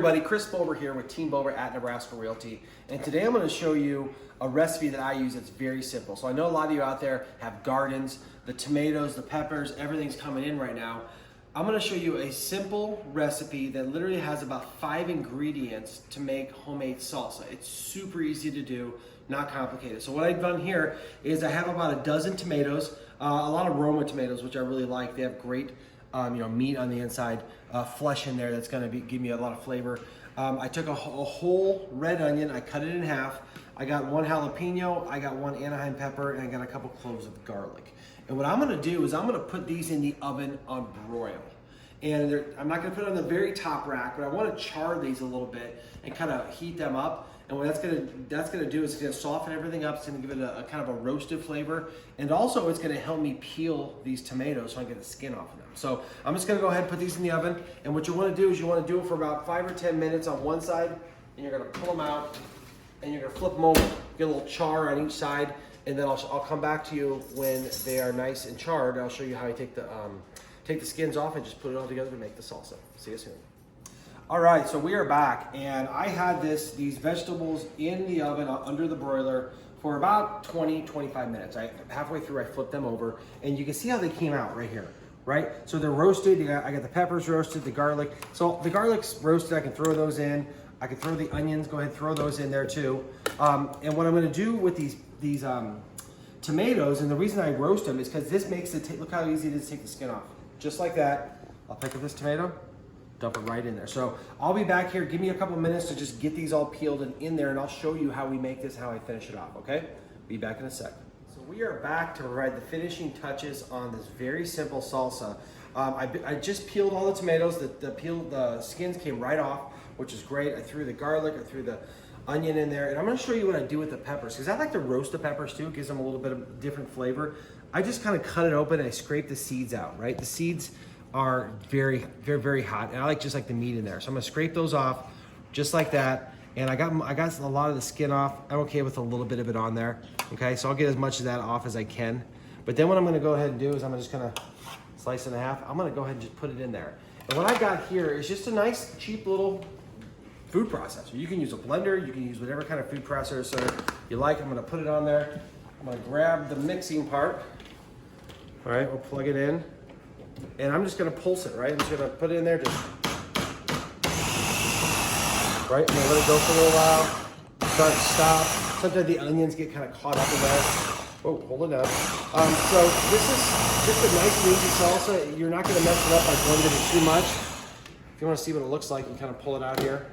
everybody, Chris Bober here with Team Bober at Nebraska Realty, and today I'm going to show you a recipe that I use that's very simple. So I know a lot of you out there have gardens, the tomatoes, the peppers, everything's coming in right now. I'm going to show you a simple recipe that literally has about 5 ingredients to make homemade salsa. It's super easy to do, not complicated. So what I've done here is I have about a dozen tomatoes, a lot of Roma tomatoes, which I really like. They have great meat on the inside, flesh in there that's gonna give me a lot of flavor. I took a whole red onion, I cut it in half. I got 1 jalapeno, I got 1 Anaheim pepper, and I got a couple cloves of garlic. And what I'm gonna do is I'm gonna put these in the oven on broil. And I'm not gonna put it on the very top rack, but I wanna char these a little bit and kind of heat them up. And what that's gonna do is it's gonna soften everything up. It's gonna give it a kind of a roasted flavor. And also it's gonna help me peel these tomatoes so I can get the skin off of them. So I'm just gonna go ahead and put these in the oven. And what you wanna do is you wanna do it for about 5 or 10 minutes on one side, and you're gonna pull them out, and you're gonna flip them over. Get a little char on each side, and then I'll come back to you when they are nice and charred. I'll show you how I take the skins off and just put it all together to make the salsa. See you soon. All right, so we are back, and I had these vegetables in the oven under the broiler for about 20-25 minutes. Halfway through, I flipped them over, and you can see how they came out right here, right? So they're roasted. I got the peppers roasted, the garlic. So the garlic's roasted. I can throw those in. I can throw the onions. Go ahead and throw those in there too. And what I'm going to do with these tomatoes, and the reason I roast them is because this makes it. Look how easy it is to take the skin off, just like that. I'll pick up this tomato. Dump it right in there. So I'll be back here. Give me a couple minutes to just get these all peeled and in there, and I'll show you how we make this, how I finish it off, okay? Be back in a sec. So we are back to provide the finishing touches on this very simple salsa. I just peeled all the tomatoes. The skins came right off, which is great. I threw the garlic, I threw the onion in there, and I'm gonna show you what I do with the peppers, because I like to roast the peppers too. It gives them a little bit of different flavor. I just kind of cut it open and I scrape the seeds out, right? The seeds are very, very, very hot, and I like just like the meat in there. So I'm gonna scrape those off just like that, and I got a lot of the skin off. I'm okay with a little bit of it on there. Okay, so I'll get as much of that off as I can. But then what I'm gonna go ahead and do is I'm just gonna slice it in half. I'm gonna go ahead and just put it in there. And what I got here is just a nice, cheap little food processor. You can use a blender, you can use whatever kind of food processor you like. I'm gonna put it on there. I'm gonna grab the mixing part. All right, we'll plug it in. And I'm just gonna pulse it, right? I'm just gonna put it in there, just, right? I'm gonna let it go for a little while. Start, stop. Sometimes the onions get kind of caught up in there. Oh, hold it up. So this is just a nice and easy salsa. You're not gonna mess it up by blending it too much. If you wanna see what it looks like, you kind of pull it out here.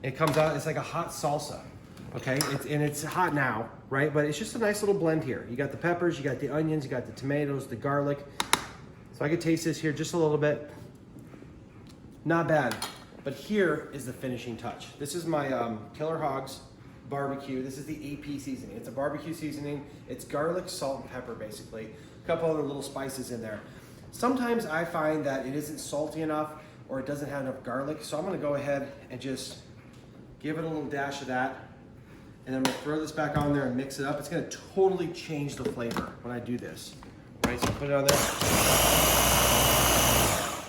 It comes out, it's like a hot salsa. Okay, it's hot now, right? But it's just a nice little blend here. You got the peppers, you got the onions, you got the tomatoes, the garlic. So I could taste this here just a little bit. Not bad. But here is the finishing touch. This is my Killer Hogs barbecue. This is the AP seasoning. It's a barbecue seasoning. It's garlic, salt, and pepper, basically. A couple other little spices in there. Sometimes I find that it isn't salty enough or it doesn't have enough garlic. So I'm gonna go ahead and just give it a little dash of that. And I'm gonna throw this back on there and mix it up. It's gonna totally change the flavor when I do this. Right, so put it on there.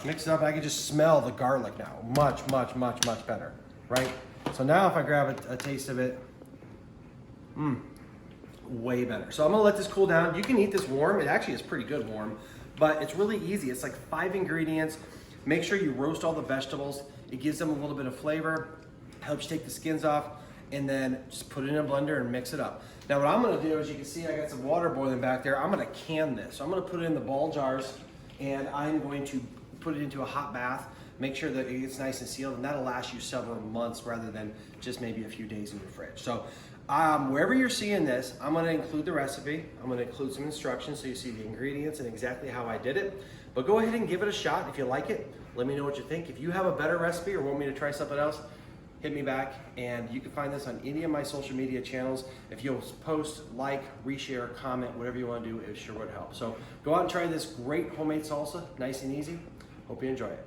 Mix it up, I can just smell the garlic now. Much, much, much, much better, right? So now if I grab a taste of it, way better. So I'm gonna let this cool down. You can eat this warm. It actually is pretty good warm, but it's really easy. It's like 5 ingredients. Make sure you roast all the vegetables. It gives them a little bit of flavor, helps you take the skins off, and then just put it in a blender and mix it up. Now what I'm gonna do is, you can see I got some water boiling back there. I'm gonna can this. So I'm gonna put it in the ball jars, and I'm going to put it into a hot bath, make sure that it gets nice and sealed, and that'll last you several months rather than just maybe a few days in your fridge. So wherever you're seeing this, I'm gonna include the recipe. I'm gonna include some instructions so you see the ingredients and exactly how I did it. But go ahead and give it a shot. If you like it, let me know what you think. If you have a better recipe or want me to try something else, hit me back, and you can find this on any of my social media channels. If you'll post, like, reshare, comment, whatever you want to do, it sure would help. So go out and try this great homemade salsa, nice and easy. Hope you enjoy it.